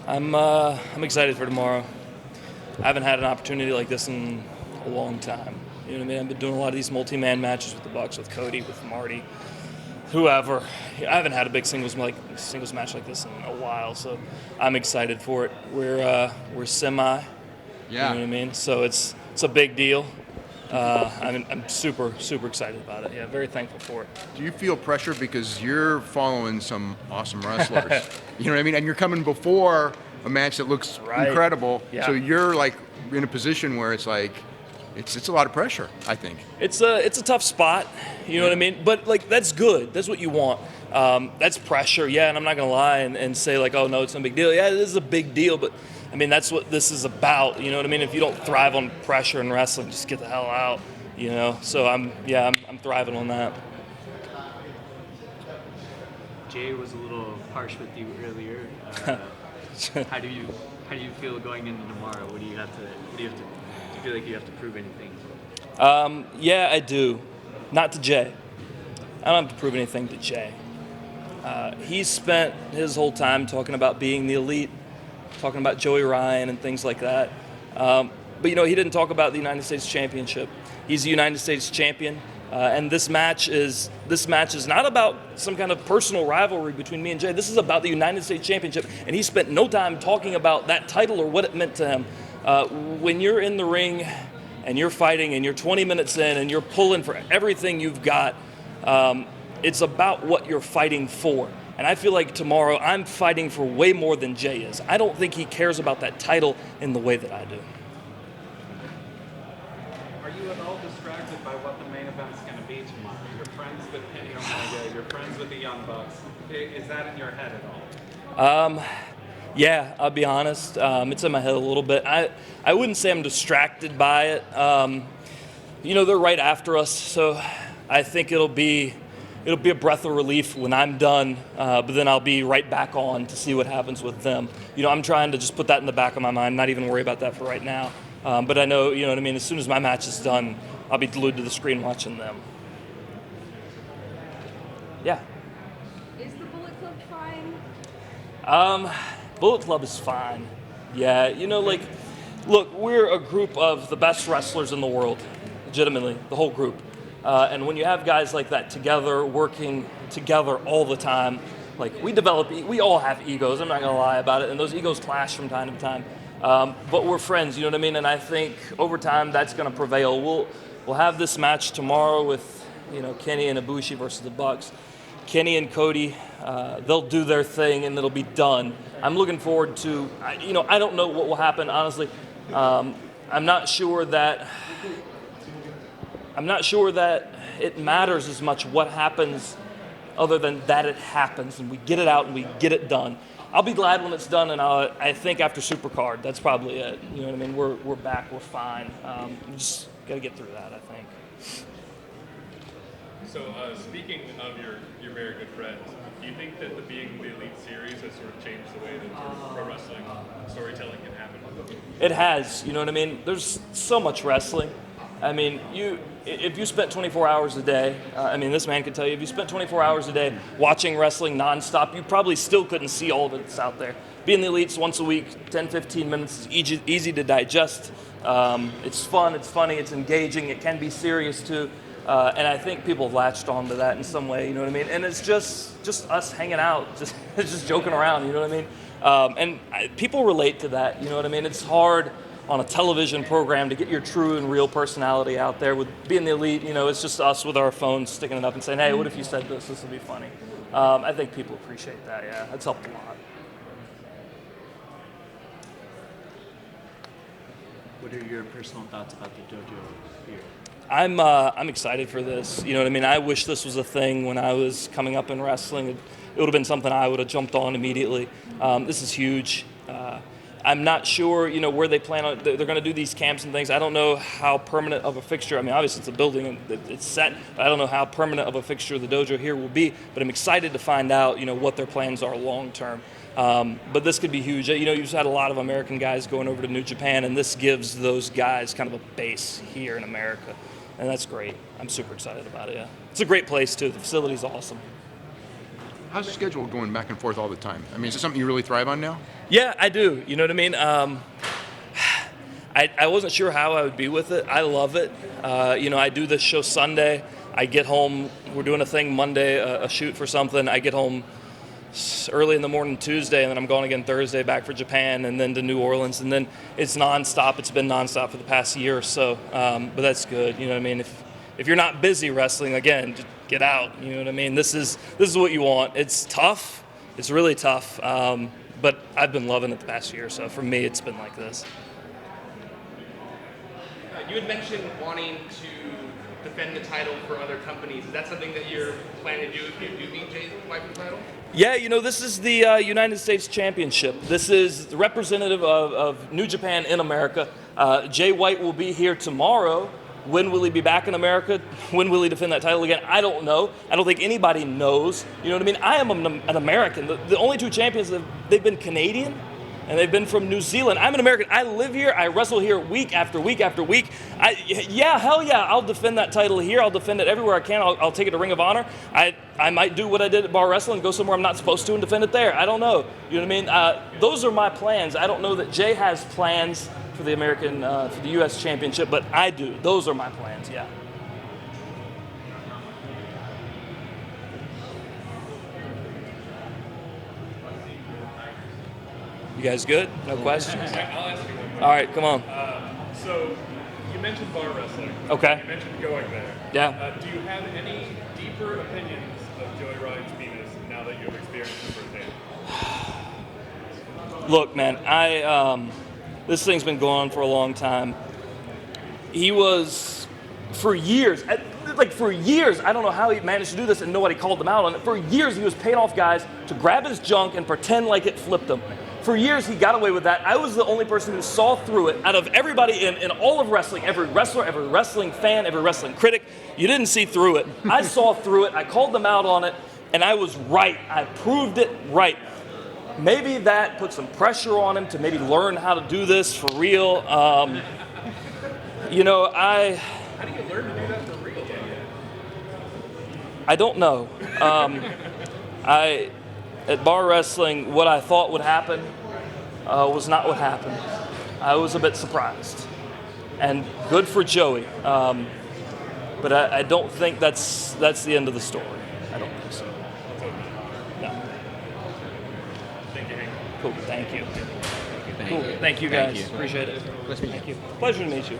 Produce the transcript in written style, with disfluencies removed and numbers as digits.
I'm excited for tomorrow. I haven't had an opportunity like this in a long time. You know what I mean? I've been doing a lot of these multi-man matches with the Bucks, with Cody, with Marty, whoever. I haven't had a big singles match like this in a while, so I'm excited for it. We're semi. Yeah. You know what I mean? So it's a big deal. I'm super excited about it. Yeah, very thankful for it. Do you feel pressure because you're following some awesome wrestlers? You know what I mean? And you're coming before a match that looks incredible. Yeah. So you're like in a position where it's like it's a lot of pressure, I think. It's a tough spot, you know what I mean? But like that's good. That's what you want. That's pressure, yeah, and I'm not gonna lie and say like, oh no, it's no big deal. Yeah, it is a big deal, but I mean, that's what this is about, you know what I mean? If you don't thrive on pressure in wrestling, just get the hell out, you know? So I'm thriving on that. Jay was a little harsh with you earlier. How do you feel going into tomorrow? Do you feel like you have to prove anything? Yeah, I do. Not to Jay. I don't have to prove anything to Jay. He's spent his whole time talking about being the elite, talking about Joey Ryan and things like that. But, you know, he didn't talk about the United States Championship. He's the United States champion. And this match is not about some kind of personal rivalry between me and Jay. This is about the United States Championship. And he spent no time talking about that title or what it meant to him. When you're in the ring and you're fighting and you're 20 minutes in and you're pulling for everything you've got, it's about what you're fighting for. And I feel like tomorrow I'm fighting for way more than Jay is. I don't think he cares about that title in the way that I do. Are you at all distracted by what the main event's going to be tomorrow? You're friends with Kenny Omega, you're friends with the Young Bucks. Is that in your head at all? Yeah, I'll be honest. It's in my head a little bit. I wouldn't say I'm distracted by it. You know, they're right after us, so I think it'll be a breath of relief when I'm done, but then I'll be right back on to see what happens with them. You know, I'm trying to just put that in the back of my mind, not even worry about that for right now. But I know, you know what I mean, as soon as my match is done, I'll be glued to the screen watching them. Yeah. Is the Bullet Club fine? Bullet Club is fine. Yeah, you know, like, look, we're a group of the best wrestlers in the world, legitimately, the whole group. And when you have guys like that together, working together all the time, like we all have egos, I'm not gonna lie about it, and those egos clash from time to time. But we're friends, you know what I mean? And I think over time that's gonna prevail. We'll have this match tomorrow with, you know, Kenny and Ibushi versus the Bucks. Kenny and Cody, they'll do their thing and it'll be done. I'm looking forward to, you know, I don't know what will happen, honestly. I'm not sure that it matters as much what happens other than that it happens and we get it out and we get it done. I'll be glad when it's done, and I think after Supercard, that's probably it. You know what I mean? We're back, we're fine. We just got to get through that, I think. So speaking of your very good friends, do you think that the Being the Elite series has sort of changed the way that sort of pro wrestling storytelling can happen? It has, you know what I mean? There's so much wrestling. I mean, if you spent 24 hours a day, I mean, this man could tell you, if you spent 24 hours a day watching wrestling nonstop, you probably still couldn't see all of it that's out there. Being the Elites once a week, 10, 15 minutes is easy to digest. It's fun, it's funny, it's engaging, it can be serious too. And I think people have latched on to that in some way, you know what I mean? And it's just us hanging out, just joking around, you know what I mean? People relate to that, you know what I mean? It's hard on a television program to get your true and real personality out there. With Being the Elite, you know, it's just us with our phones sticking it up and saying, hey, what if you said this? This would be funny. I think people appreciate that, yeah. It's helped a lot. What are your personal thoughts about the dojo here? I'm excited for this. You know what I mean? I wish this was a thing when I was coming up in wrestling. It would have been something I would have jumped on immediately. This is huge. I'm not sure, you know, where they plan on. They're going to do these camps and things. I don't know how permanent of a fixture. I mean, obviously it's a building and it's set. But I don't know how permanent of a fixture the dojo here will be. But I'm excited to find out, you know, what their plans are long term. But this could be huge. You know, you've had a lot of American guys going over to New Japan, and this gives those guys kind of a base here in America. And that's great. I'm super excited about it, yeah. It's a great place, too. The facility's awesome. how's the schedule going back and forth all the time? I mean, is it something you really thrive on now? Yeah, I do. You know what I mean? I wasn't sure how I would be with it. I love it. I do this show Sunday. I get home. We're doing a thing Monday, a shoot for something. I get home early in the morning Tuesday, and then I'm gone again Thursday, back for Japan, and then to New Orleans, and then it's nonstop. It's been nonstop for the past year or so, but that's good. You know what I mean? If you're not busy wrestling, again, just get out. You know what I mean? This is what you want. It's tough. It's really tough, but I've been loving it the past year. So for me, it's been like this. You had mentioned wanting to defend the title for other companies. Is that something that you're planning to do if you do beat Jay's White title? Yeah, this is the United States Championship. This is the representative of New Japan in America. Jay White will be here tomorrow. When will he be back in America? When will he defend that title again? I don't know. I don't think anybody knows. You know what I mean? I am an American. The only two champions, they've been Canadian, and they've been from New Zealand. I'm an American. I live here. I wrestle here week after week after week. Hell yeah, I'll defend that title here. I'll defend it everywhere I can. I'll take it to Ring of Honor. I might do what I did at Bar Wrestling, go somewhere I'm not supposed to and defend it there. I don't know. You know what I mean? Those are my plans. I don't know that Jay has plans for the for the U.S. Championship, but I do. Those are my plans, yeah. You guys good? No questions? I'll ask you one more. All right, come on. So you mentioned bar wrestling. Okay. You mentioned going there. Yeah. Do you have any deeper opinions of Joey Ryan's penis now that you've experienced it firsthand? Look, man, this thing's been going on for a long time. He was, for years, I don't know how he managed to do this and nobody called him out on it. For years, he was paying off guys to grab his junk and pretend like it flipped them. For years, he got away with that. I was the only person who saw through it out of everybody in all of wrestling, every wrestler, every wrestling fan, every wrestling critic. You didn't see through it. I saw through it. I called them out on it, and I was right. I proved it right. Maybe that put some pressure on him to maybe learn how to do this for real. How do you learn to do that for real? I don't know. At Bar Wrestling, what I thought would happen was not what happened. I was a bit surprised. And good for Joey. But I don't think that's the end of the story. I don't think so. No. Thank you, Hank. Cool. Thank you. Cool. Thank you, guys. Appreciate it. Thank you. Pleasure to meet you.